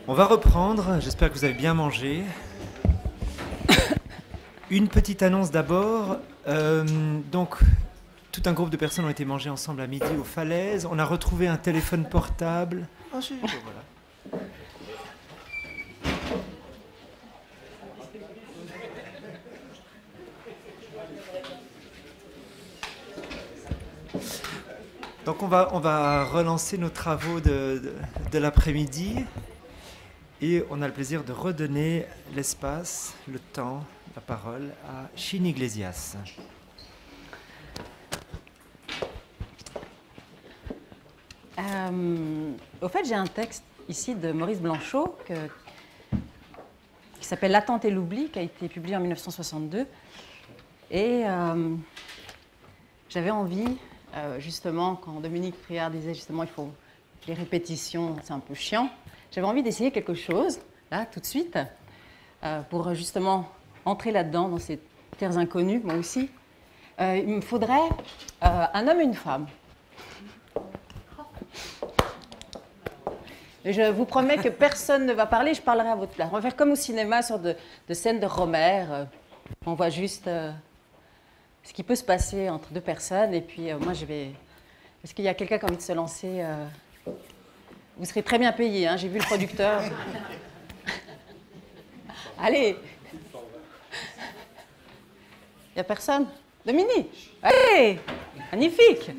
On va reprendre, j'espère que vous avez bien mangé. Une petite annonce d'abord. Donc, tout un groupe de personnes ont été mangées ensemble à midi aux falaises. On a retrouvé un téléphone portable. Ah si, voilà. Donc on va relancer nos travaux de l'après-midi et on a le plaisir de redonner l'espace, le temps, la parole à Chine Iglesias. Au fait, j'ai un texte ici de Maurice Blanchot qui s'appelle L'attente et l'oubli, qui a été publié en 1962. Et j'avais envie, justement, quand Dominique Friard disait justement il faut les répétitions, c'est un peu chiant, j'avais envie d'essayer quelque chose, là, tout de suite, pour justement entrer là-dedans, dans ces terres inconnues, moi aussi. Il me faudrait un homme et une femme. Et je vous promets que personne ne va parler, je parlerai à votre place. On va faire comme au cinéma, sur de scènes de Romer. On voit juste ce qui peut se passer entre deux personnes. Et puis moi, je vais... Est-ce qu'il y a quelqu'un qui a envie de se lancer Vous serez très bien payé, hein, j'ai vu le producteur. Allez. Il n'y a personne? Dominique? Allez. Magnifique.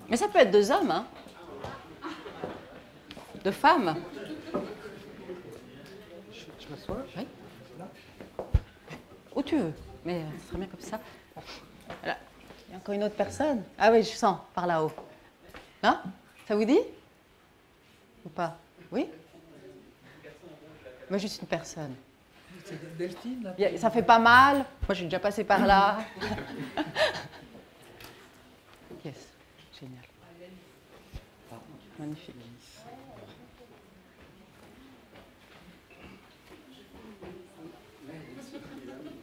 Mais ça peut être deux hommes, hein? Deux femmes. Je m'assois? Oui. Où tu veux, mais ce serait bien comme ça. Voilà. Il y a encore une autre personne? Ah oui, je sens, par là-haut. Non? Ça vous dit? Ou pas? Oui? Moi, juste une personne. C'est Delphine, là? Ça fait pas mal. Moi, j'ai déjà passé par là. Yes. Génial. Magnifique.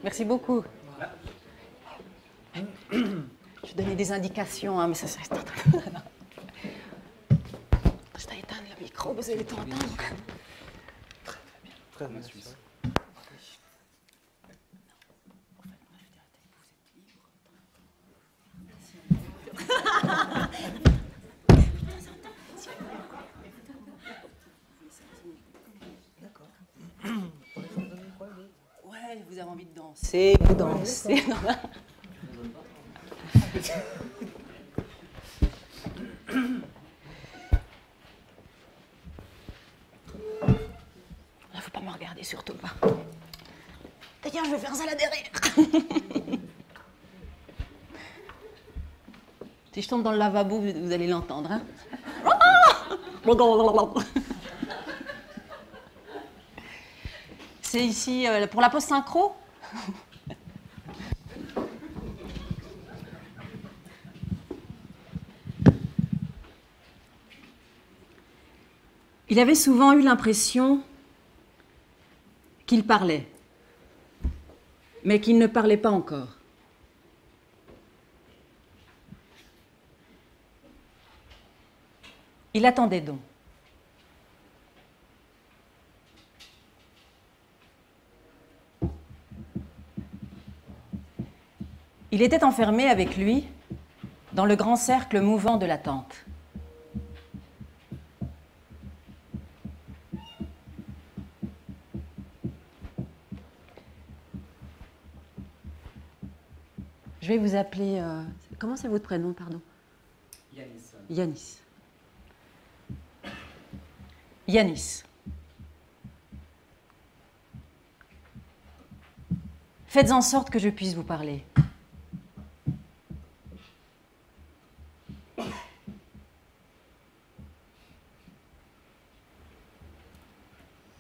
Merci beaucoup. Je vais donner des indications, hein, mais ça reste... Je vais éteindre le micro, vous allez t'entendre. Très bien, Suisse. Ouais, vous avez envie de danser, vous dansez. Il ne faut pas me regarder, surtout pas. D'ailleurs, je vais faire ça là derrière. Si je tombe dans le lavabo, vous allez l'entendre. Hein. C'est ici pour la pause synchro. Il avait souvent eu l'impression qu'il parlait, mais qu'il ne parlait pas encore. Il attendait donc. Il était enfermé avec lui dans le grand cercle mouvant de l'attente. Je vais vous appeler... comment c'est votre prénom, pardon? Yanis. Yanis. Yanis. Faites en sorte que je puisse vous parler.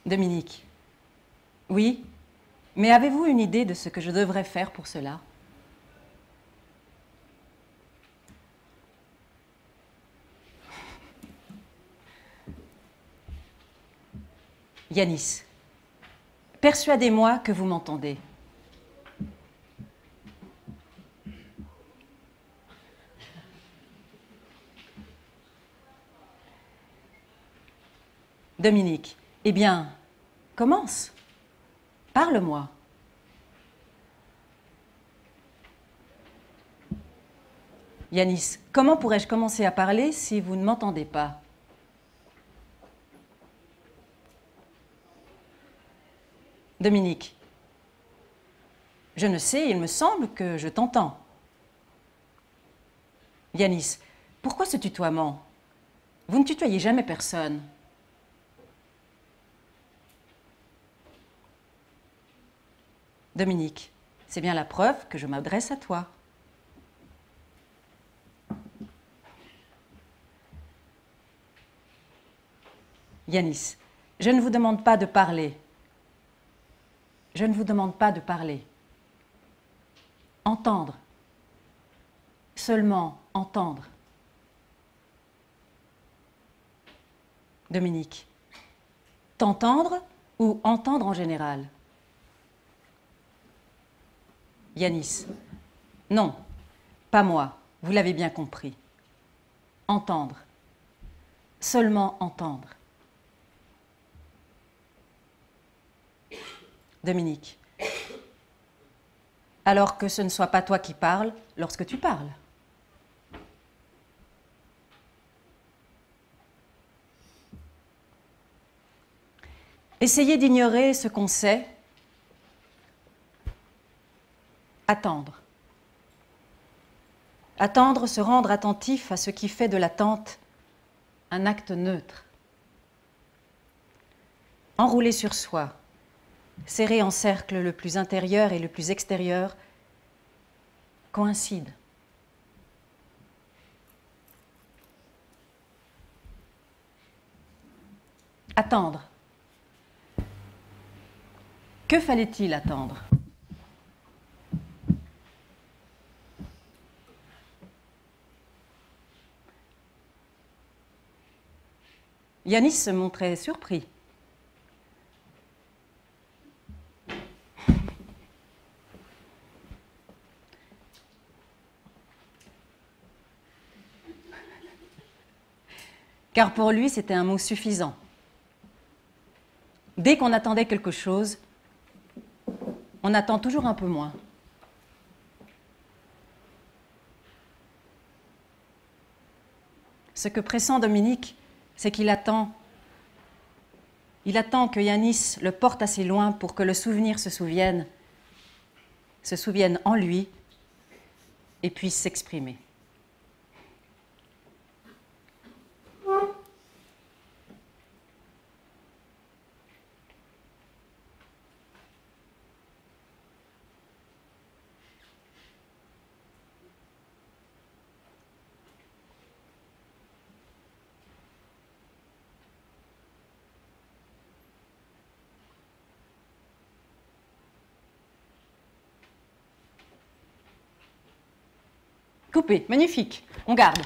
Dominique. Oui, mais avez-vous une idée de ce que je devrais faire pour cela? Yanis, persuadez-moi que vous m'entendez. Dominique, eh bien, commence. Parle-moi. Yanis, comment pourrais-je commencer à parler si vous ne m'entendez pas? Dominique, je ne sais, il me semble que je t'entends. Yanis, pourquoi ce tutoiement? Vous ne tutoyez jamais personne. Dominique, c'est bien la preuve que je m'adresse à toi. Yanis, je ne vous demande pas de parler. Je ne vous demande pas de parler. Entendre. Seulement entendre. Dominique, t'entendre ou entendre en général? Yanis, non, pas moi, vous l'avez bien compris. Entendre. Seulement entendre. Dominique, alors que ce ne soit pas toi qui parles lorsque tu parles. Essayer d'ignorer ce qu'on sait. Attendre. Attendre, se rendre attentif à ce qui fait de l'attente un acte neutre. Enrouler sur soi. Serré en cercle le plus intérieur et le plus extérieur, coïncident. Attendre. Que fallait-il attendre? Yanis se montrait surpris. Car pour lui, c'était un mot suffisant. Dès qu'on attendait quelque chose, on attend toujours un peu moins. Ce que pressent Dominique, c'est qu'il attend. Il attend que Yanis le porte assez loin pour que le souvenir se souvienne en lui et puisse s'exprimer. Coupé, magnifique, on garde.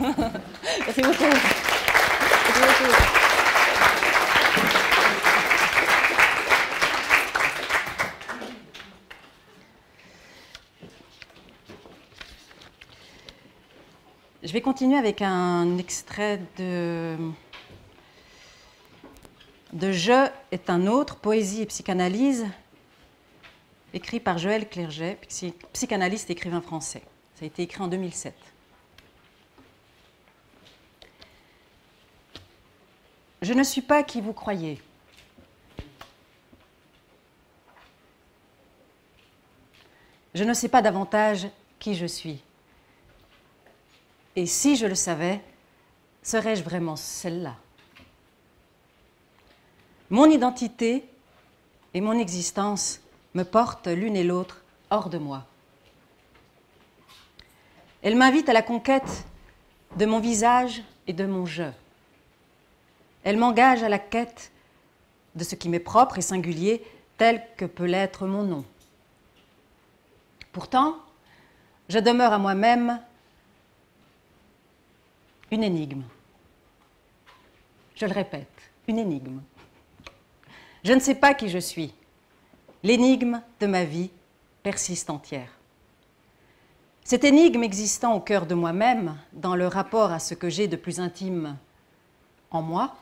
Merci beaucoup. Merci beaucoup. Je vais continuer avec un extrait de Je est un autre, poésie et psychanalyse, écrit par Joël Clerget, psychanalyste et écrivain français. Ça a été écrit en 2007. Je ne suis pas qui vous croyez. Je ne sais pas davantage qui je suis. Et si je le savais, serais-je vraiment celle-là? Mon identité et mon existence me portent l'une et l'autre hors de moi. Elle m'invite à la conquête de mon visage et de mon je. Elle m'engage à la quête de ce qui m'est propre et singulier, tel que peut l'être mon nom. Pourtant, je demeure à moi-même une énigme. Je le répète, une énigme. Je ne sais pas qui je suis. L'énigme de ma vie persiste entière. Cette énigme existant au cœur de moi-même, dans le rapport à ce que j'ai de plus intime en moi,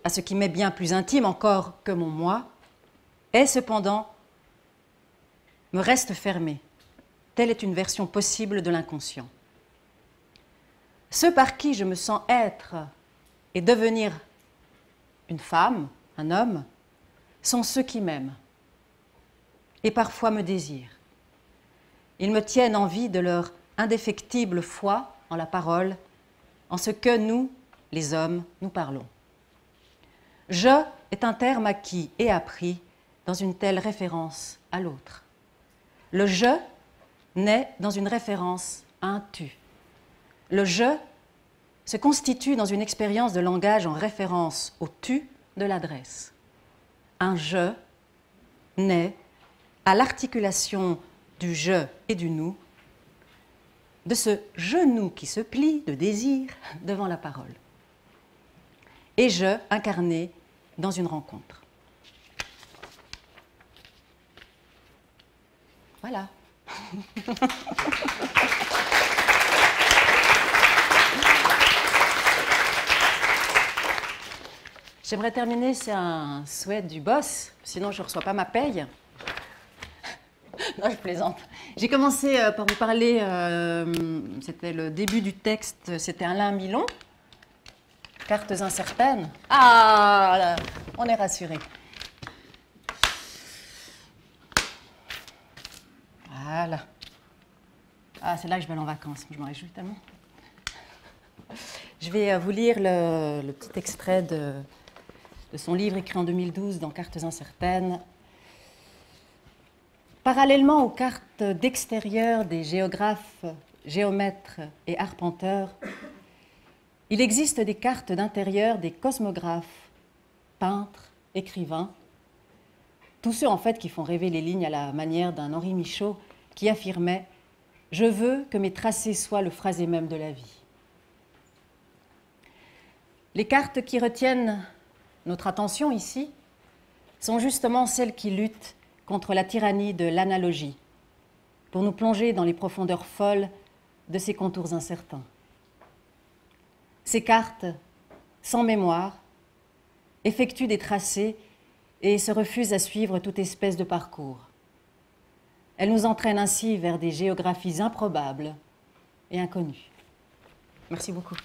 à ce qui m'est bien plus intime encore que mon moi, est cependant, me reste fermé. Telle est une version possible de l'inconscient. Ceux par qui je me sens être et devenir une femme, un homme, sont ceux qui m'aiment et parfois me désirent. Ils me tiennent en vie de leur indéfectible foi en la parole, en ce que nous, les hommes, nous parlons. « Je » est un terme acquis et appris dans une telle référence à l'autre. Le « je » naît dans une référence à un « tu ». Le « je » se constitue dans une expérience de langage en référence au « tu » de l'adresse. Un « je » naît à l'articulation du « je » et du « nous », de ce genou qui se plie de désir devant la parole. Et « je » incarné dans une rencontre. Voilà. J'aimerais terminer, c'est un souhait du boss, sinon je ne reçois pas ma paye. Non, je plaisante. J'ai commencé par vous parler, c'était le début du texte, c'était Alain Milon, Cartes incertaines. Ah, là, on est rassurés. Voilà. Ah, c'est là que je vais aller en vacances, je m'en réjouis tellement. Je vais vous lire le petit extrait de son livre écrit en 2012 dans Cartes incertaines. Parallèlement aux cartes d'extérieur des géographes, géomètres et arpenteurs, il existe des cartes d'intérieur des cosmographes, peintres, écrivains, tous ceux en fait qui font rêver les lignes à la manière d'un Henri Michaud qui affirmait « Je veux que mes tracés soient le phrasé même de la vie ». Les cartes qui retiennent notre attention ici sont justement celles qui luttent contre la tyrannie de l'analogie, pour nous plonger dans les profondeurs folles de ces contours incertains. Ces cartes, sans mémoire, effectuent des tracés et se refusent à suivre toute espèce de parcours. Elles nous entraînent ainsi vers des géographies improbables et inconnues. Merci beaucoup.